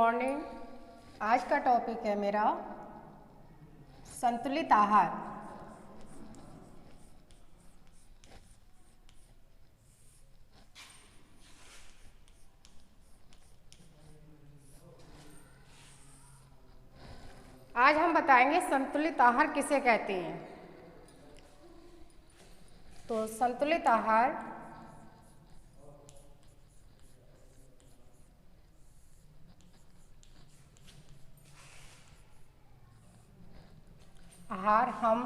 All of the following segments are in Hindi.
मॉर्निंग। आज का टॉपिक है मेरा संतुलित आहार। आज हम बताएंगे संतुलित आहार किसे कहते हैं। तो संतुलित आहार हम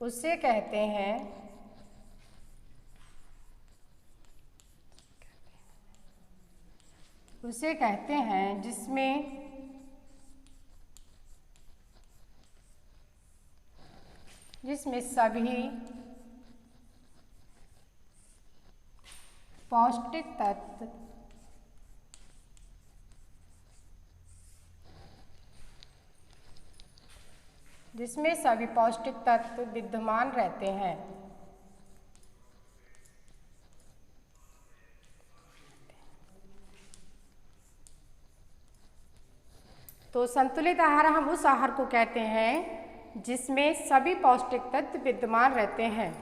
उसे कहते हैं जिसमें सभी पौष्टिक तत्व विद्यमान रहते हैं। तो संतुलित आहार हम उस आहार को कहते हैं जिसमें सभी पौष्टिक तत्व विद्यमान रहते हैं,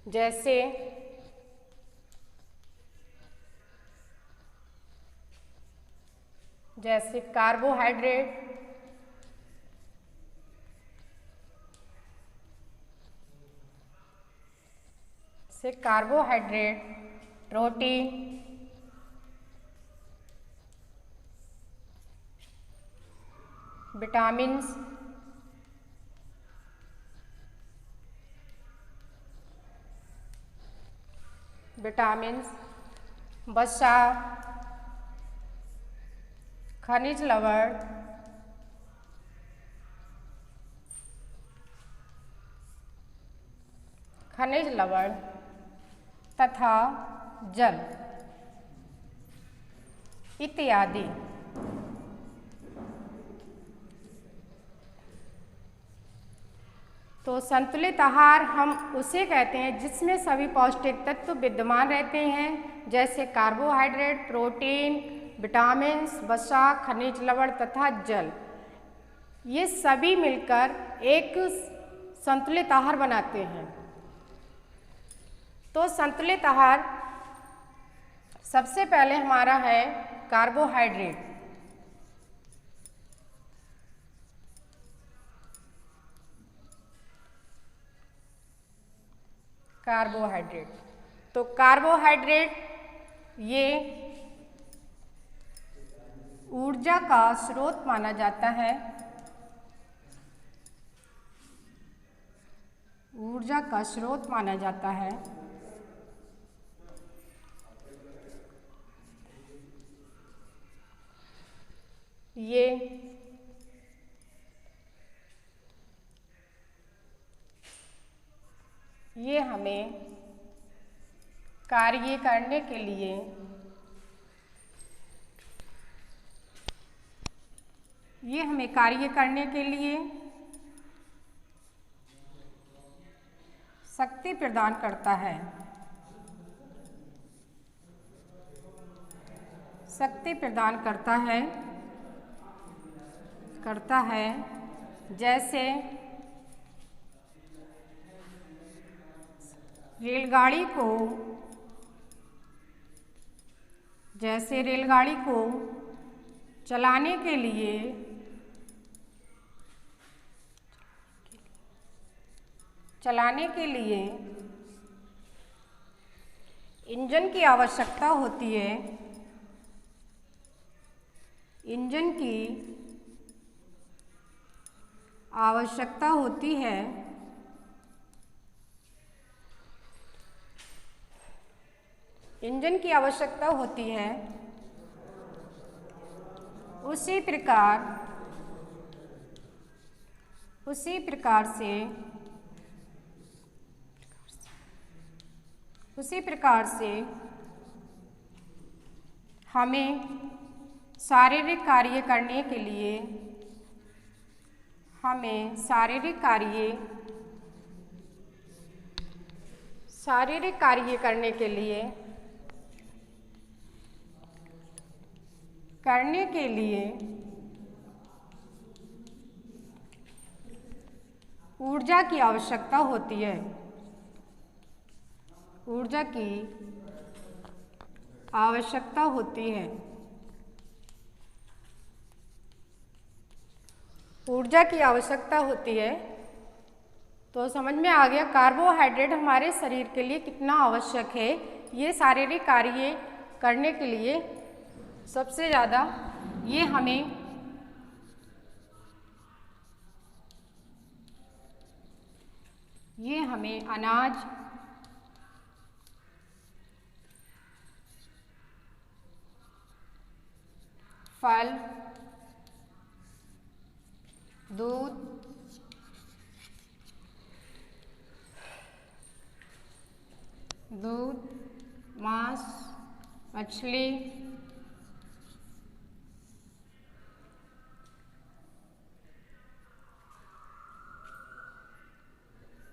जैसे कार्बोहाइड्रेट, प्रोटीन, विटामिन्स, वसा, खनिज लवण तथा जल इत्यादि। तो संतुलित आहार हम उसे कहते हैं जिसमें सभी पौष्टिक तत्व विद्यमान रहते हैं, जैसे कार्बोहाइड्रेट, प्रोटीन, विटामिन्स, वसा, खनिज लवण तथा जल। ये सभी मिलकर एक संतुलित आहार बनाते हैं। तो संतुलित आहार सबसे पहले हमारा है कार्बोहाइड्रेट। तो कार्बोहाइड्रेट ये ऊर्जा का स्रोत माना जाता है। ये हमें कार्य करने के लिए शक्ति प्रदान करता है, जैसे रेलगाड़ी को चलाने के लिए इंजन की आवश्यकता होती है। उसी प्रकार से हमें शारीरिक कार्य करने के लिए करने के लिए ऊर्जा की आवश्यकता होती है। ऊर्जा की आवश्यकता होती है। ऊर्जा की आवश्यकता होती है। तो समझ में आ गया कार्बोहाइड्रेट हमारे शरीर के लिए कितना आवश्यक है। ये शारीरिक कार्य करने के लिए सबसे ज़्यादा ये हमें अनाज, फल, दूध, मांस, मछली,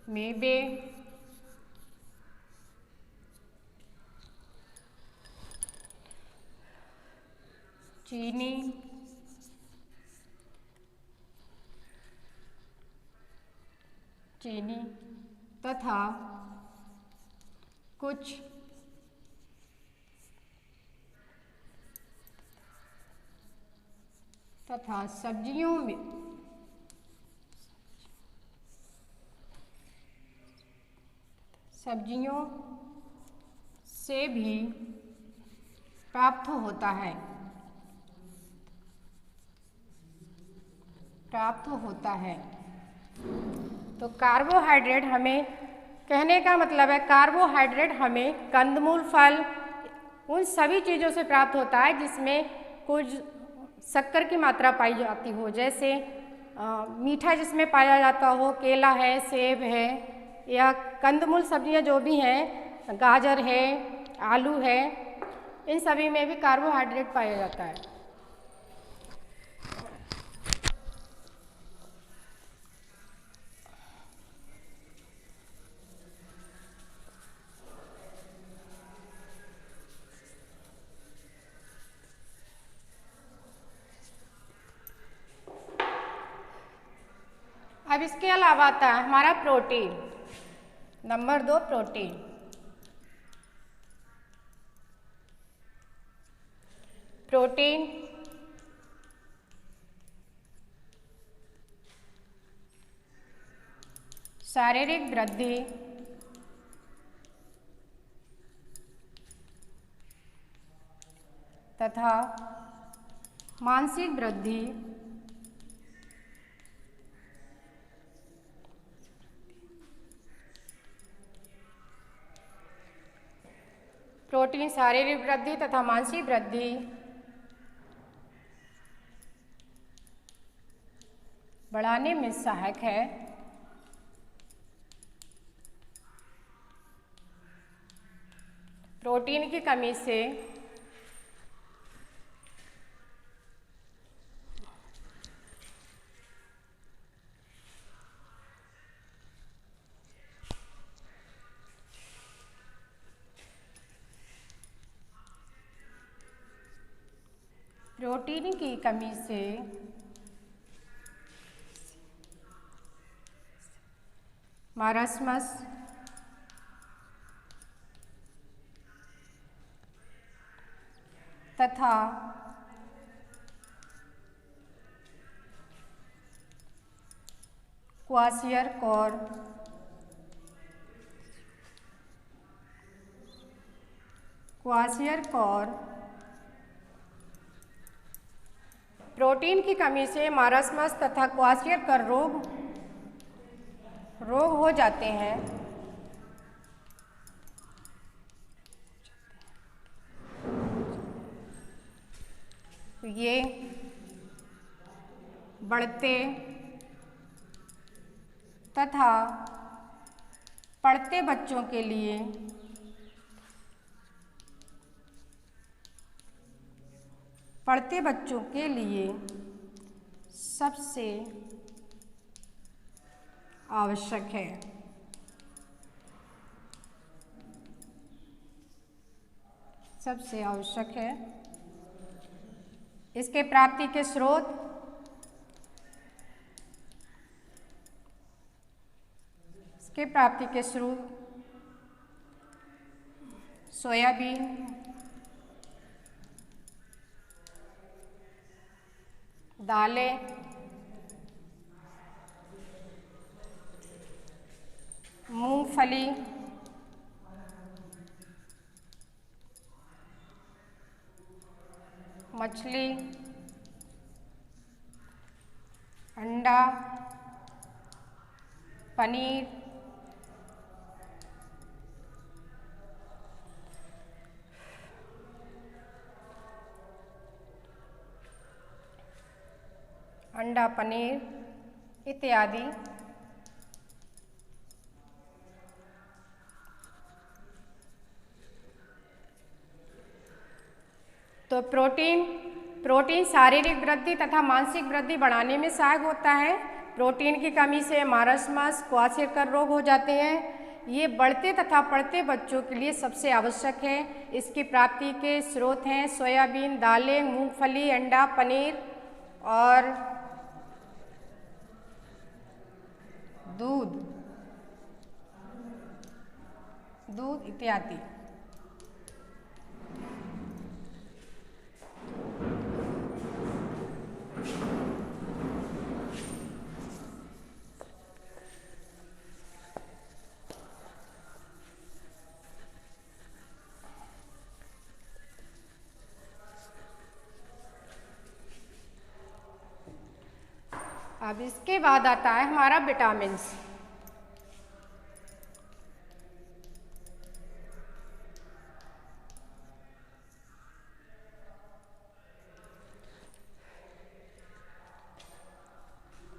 मेवे, चीनी, तथा कुछ सब्जियों से भी प्राप्त होता है। तो कार्बोहाइड्रेट हमें, कहने का मतलब है कार्बोहाइड्रेट हमें कंदमूल, फल, उन सभी चीज़ों से प्राप्त होता है जिसमें कुछ शक्कर की मात्रा पाई जाती हो, जैसे मीठा जिसमें पाया जाता हो, केला है, सेब है, या कंदमूल सब्जियां जो भी हैं, गाजर है, आलू है, इन सभी में भी कार्बोहाइड्रेट पाया जाता है। अब इसके अलावा आता है हमारा प्रोटीन। Number 2 protein. प्रोटीन शारीरिक वृद्धि तथा मानसिक वृद्धि प्रोटीन शारीरिक वृद्धि तथा मानसिक वृद्धि बढ़ाने में सहायक है। प्रोटीन की कमी से मारस्मस, तथा क्वाशियरकॉर प्रोटीन की कमी से मारस्मस तथा क्वाशियरकर रोग हो जाते हैं। ये बढ़ते तथा पढ़ते बच्चों के लिए सबसे आवश्यक है। इसके प्राप्ति के स्रोत सोयाबीन, दालें, मूंगफली, मछली, अंडा, पनीर, इत्यादि। तो प्रोटीन शारीरिक वृद्धि तथा मानसिक वृद्धि बढ़ाने में सहायक होता है। प्रोटीन की कमी से मारसमास, क्वार्शेकर रोग हो जाते हैं। ये बढ़ते तथा पढ़ते बच्चों के लिए सबसे आवश्यक है। इसकी प्राप्ति के स्रोत हैं सोयाबीन, दालें, मूंगफली, अंडा, पनीर और दूध इत्यादि। अब इसके बाद आता है हमारा विटामिन्स।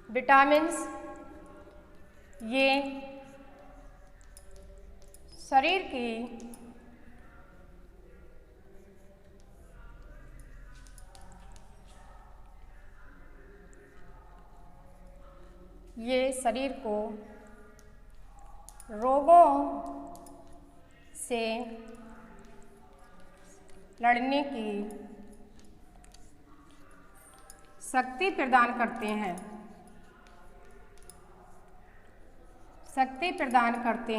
विटामिन्स ये शरीर की शरीर को रोगों से लड़ने की शक्ति प्रदान करते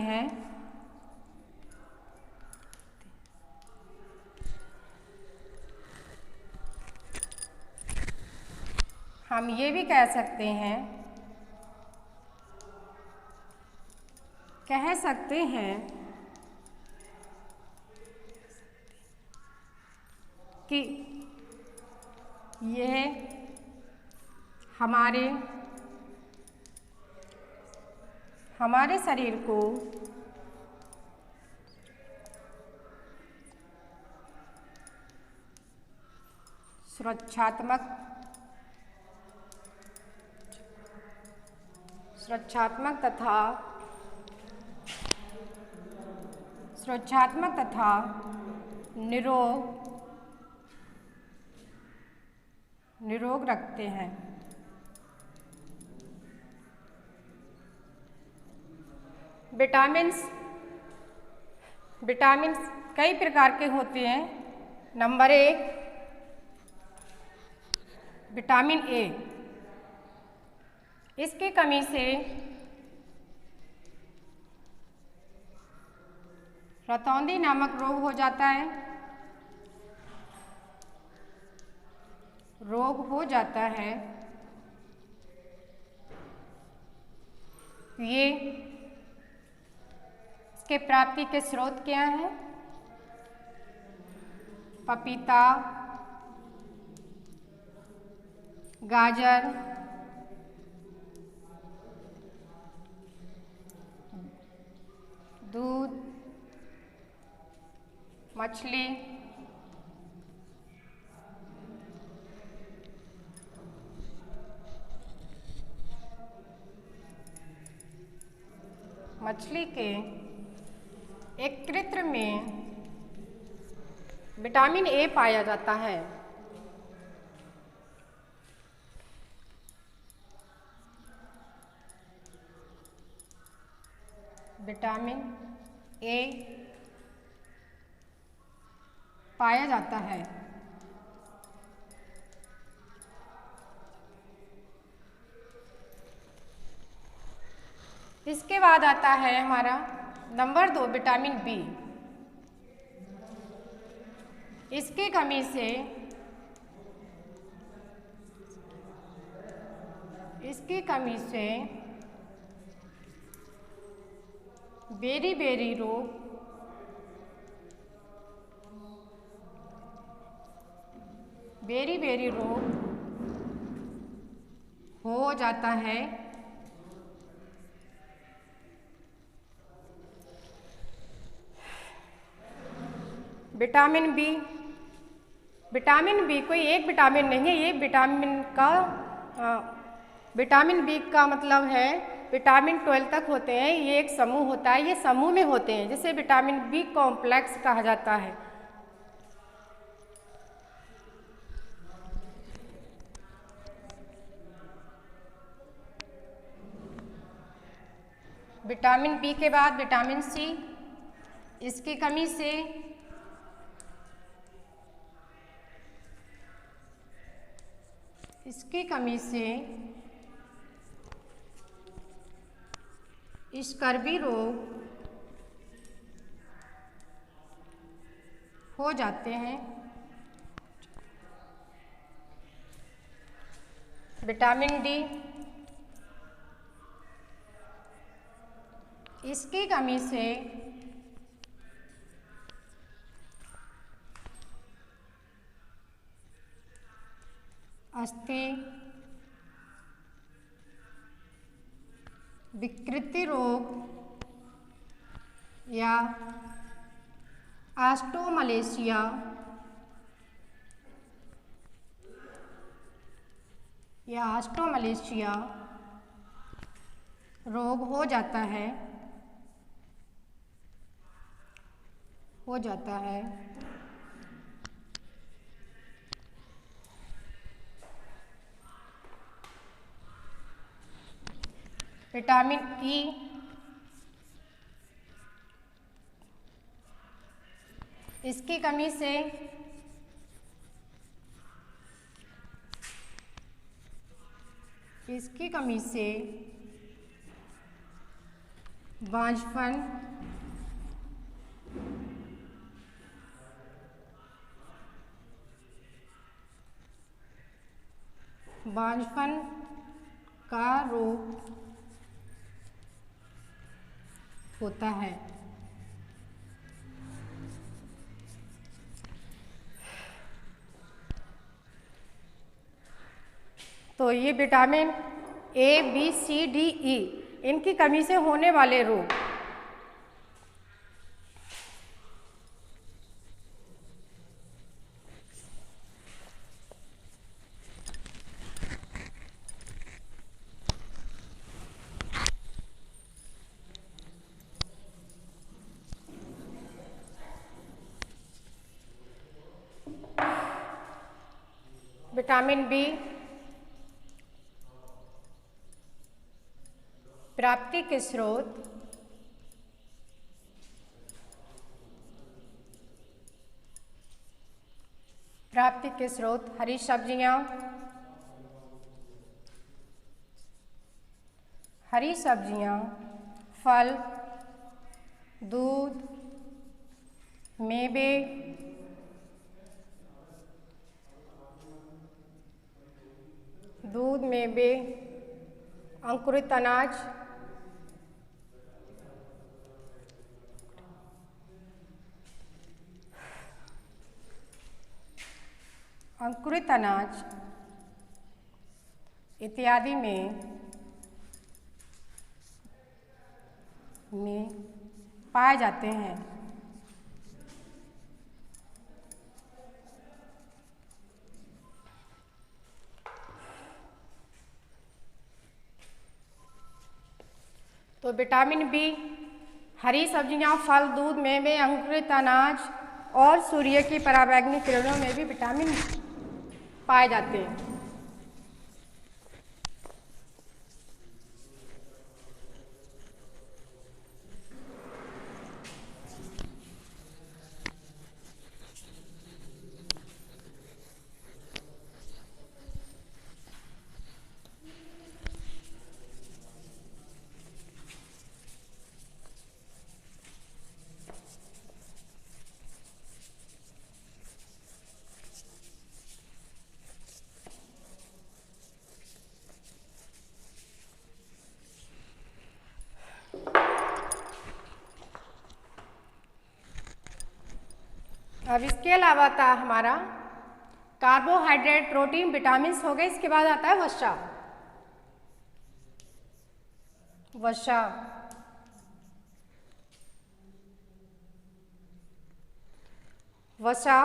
हैं। हम ये भी कह सकते हैं कि यह हमारे शरीर को सुरक्षात्मक तथा निरोग रखते हैं। विटामिन्स कई प्रकार के होते हैं। Number 1 vitamin A. इसकी कमी से रतौंधी नामक रोग हो जाता है। ये इसके प्राप्ति के स्रोत क्या हैं? पपीता, गाजर, दूध, मछली, के यकृत में विटामिन ए पाया जाता है। विटामिन ए पाया जाता है। इसके बाद आता है हमारा नंबर 2 विटामिन बी। इसकी कमी से बेरी रोग हो जाता है। विटामिन बी कोई एक विटामिन नहीं है, ये विटामिन बी का मतलब है विटामिन 12 तक होते हैं। ये एक समूह होता है, ये समूह में होते हैं, जिसे विटामिन बी कॉम्प्लेक्स कहा जाता है। विटामिन बी के बाद विटामिन सी। इसकी कमी से स्कर्वी रोग हो जाते हैं। विटामिन डी, इसकी कमी से अस्थि विकृति रोग या ऑस्टियोमलेशिया रोग हो जाता है। विटामिन ई, इसकी कमी से बांझपन का रोग होता है। तो ये vitamin A, B, C, D, E, इनकी कमी से होने वाले रोग। विटामिन बी प्राप्ति के स्रोत हरी सब्जियां, फल, दूध, मेवे, अंकुरित अनाज, इत्यादि में पाए जाते हैं। तो विटामिन बी हरी सब्जियां, फल, दूध, मेवे, अंकुरित अनाज और सूर्य की पराबैंगनी किरणों में भी विटामिन पाए जाते हैं। अब इसके अलावा था हमारा कार्बोहाइड्रेट, प्रोटीन, विटामिन्स हो गए। इसके बाद आता है वसा। वसा वसा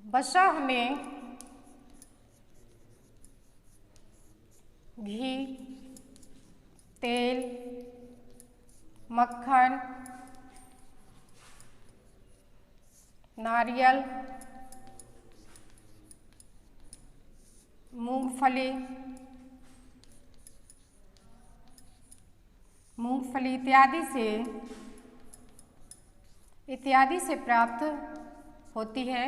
वसा हमें घी, तेल, मक्खन, नारियल, मूंगफली इत्यादि से प्राप्त होती है।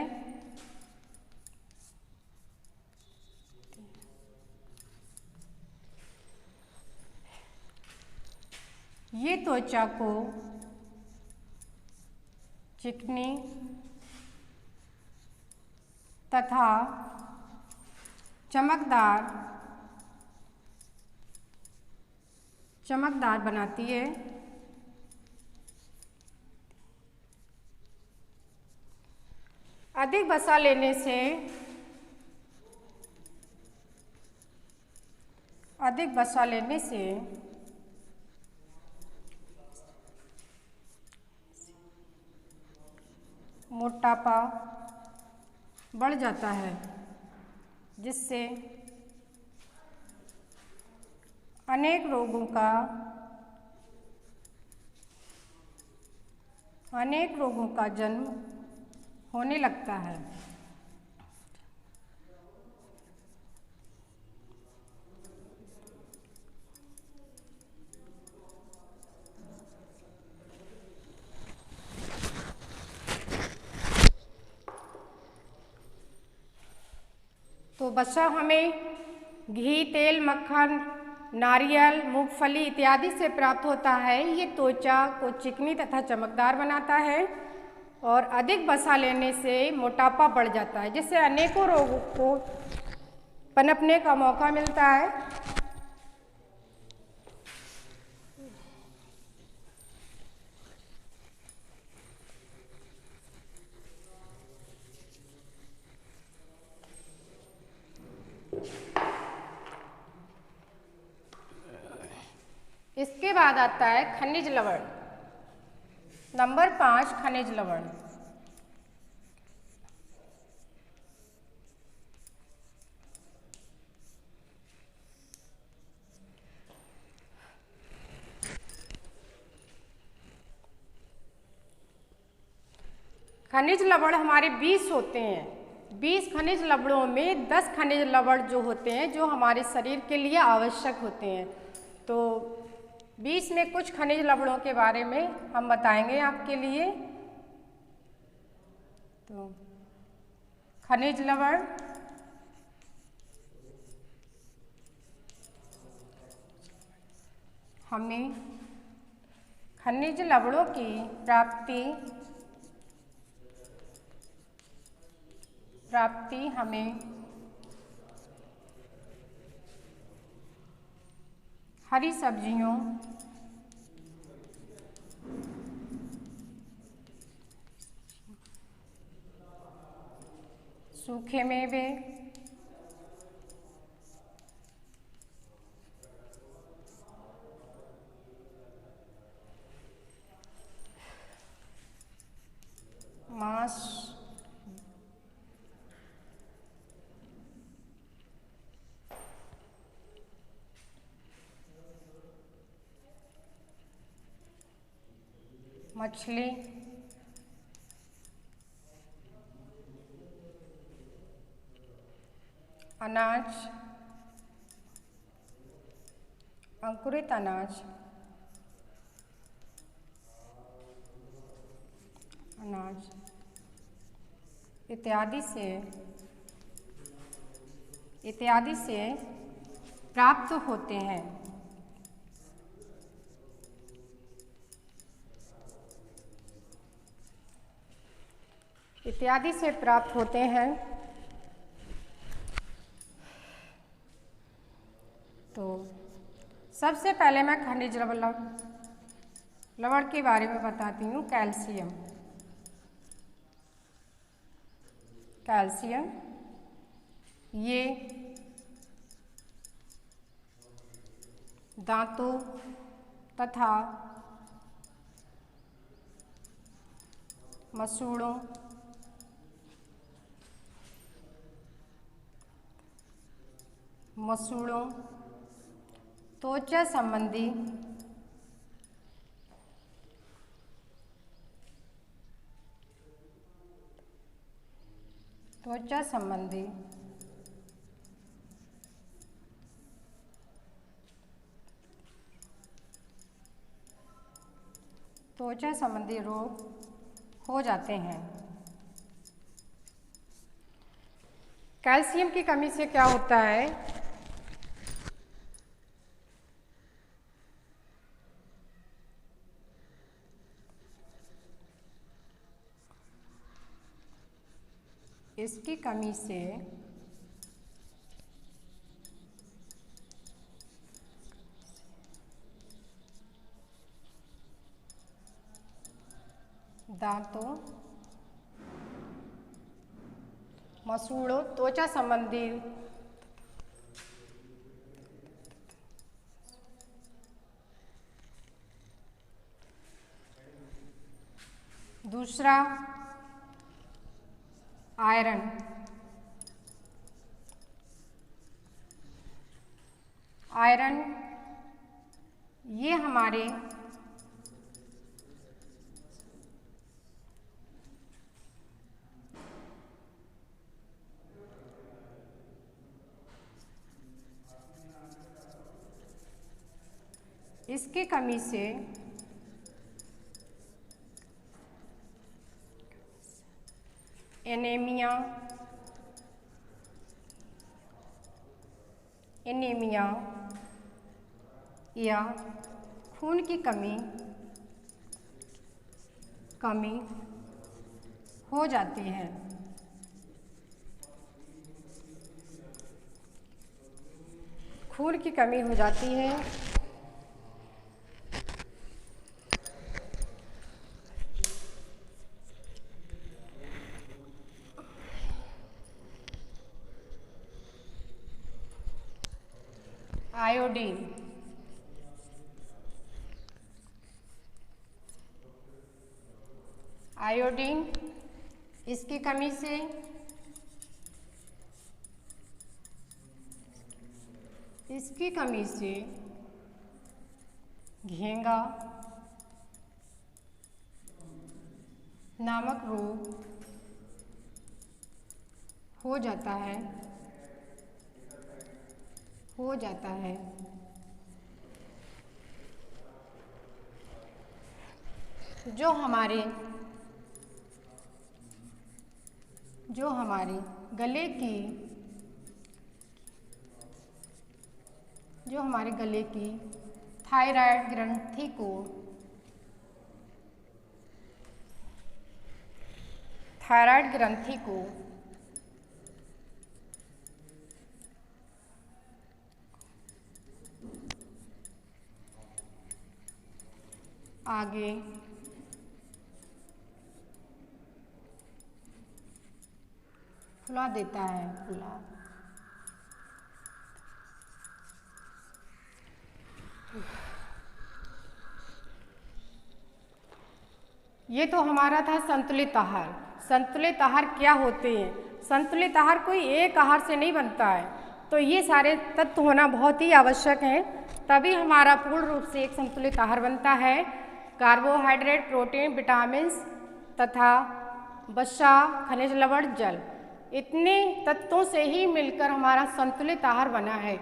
ये त्वचा को चिकनी तथा चमकदार बनाती है। अधिक वसा लेने से मोटापा बढ़ जाता है, जिससे अनेक रोगों का जन्म होने लगता है। तो वसा हमें घी, तेल, मक्खन, नारियल, मूंगफली इत्यादि से प्राप्त होता है। ये त्वचा को चिकनी तथा चमकदार बनाता है और अधिक वसा लेने से मोटापा बढ़ जाता है, जिससे अनेकों रोगों को पनपने का मौका मिलता है। इसके बाद आता है खनिज लवण। नंबर 5 खनिज लवण। खनिज लवण हमारे 20 होते हैं। 20 खनिज लवणों में 10 खनिज लवण जो होते हैं जो हमारे शरीर के लिए आवश्यक होते हैं। तो 20 में कुछ खनिज लवणों के बारे में हम बताएंगे आपके लिए। तो खनिज लवण हमें खनिज लवणों की प्राप्ति हमें हरी सब्जियों, सूखे मेवे, मांस, मछली, अनाज, अंकुरित अनाज, इत्यादि से प्राप्त होते हैं। इत्यादि से प्राप्त होते हैं। तो सबसे पहले मैं खनिज लवण के बारे में बताती हूँ। कैल्शियम कैल्शियम, ये दांतों तथा मसूड़ों त्वचा संबंधी रोग हो जाते हैं। कैल्शियम की कमी से क्या होता है? इसकी कमी से दांतों, मसूड़ों, त्वचा संबंधी दूसरा आयरन, ये हमारे इसकी कमी से एनीमिया या खून की कमी हो जाती है। खून की कमी हो जाती है। आयोडीन, इसकी कमी से घेंगा नामक रोग हो जाता है। जो हमारे गले की थायराइड ग्रंथि को आगे फुला देता है। ये तो हमारा था संतुलित आहार। संतुलित आहार क्या होते हैं? संतुलित आहार कोई एक आहार से नहीं बनता है, तो ये सारे तत्व होना बहुत ही आवश्यक है, तभी हमारा पूर्ण रूप से एक संतुलित आहार बनता है। कार्बोहाइड्रेट, प्रोटीन, विटामिन्स तथा वसा, खनिज लवण, जल, इतने तत्वों से ही मिलकर हमारा संतुलित आहार बना है।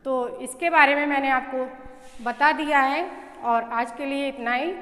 तो इसके बारे में मैंने आपको बता दिया है और आज के लिए इतना ही।